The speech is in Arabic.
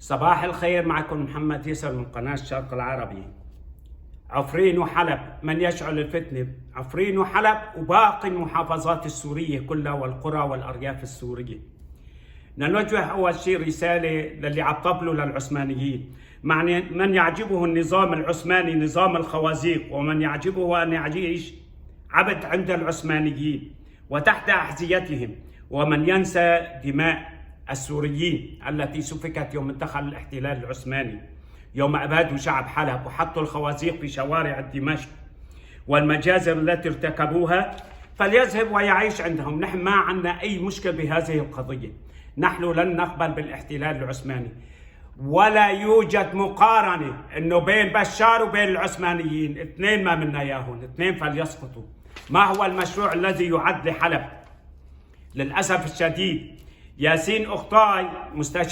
صباح الخير، معكم محمد يسر من قناة الشرق العربي. عفرين وحلب، من يشعل الفتنة؟ عفرين وحلب وباقي المحافظات السورية كلها والقرى والأرياف السورية. بدنا نوجه أول شيء رسالة للي عطبلوا للعثمانيين. من يعجبه النظام العثماني نظام الخوازيق، ومن يعجبه أن يعيش عبد عند العثمانيين وتحت أحذيتهم، ومن ينسى دماء السوريين التي سفكت يوم دخل الاحتلال العثماني، يوم أبادوا شعب حلب وحطوا الخوازيق في شوارع دمشق والمجازر التي ارتكبوها، فليذهب ويعيش عندهم. نحن ما عندنا أي مشكلة بهذه القضية، نحن لن نقبل بالاحتلال العثماني، ولا يوجد مقارنة انه بين بشار وبين العثمانيين، اثنين ما منا اياهم، اثنين فليسقطوا. ما هو المشروع الذي يعد لحلب؟ للأسف الشديد ياسين أخطاي مستشار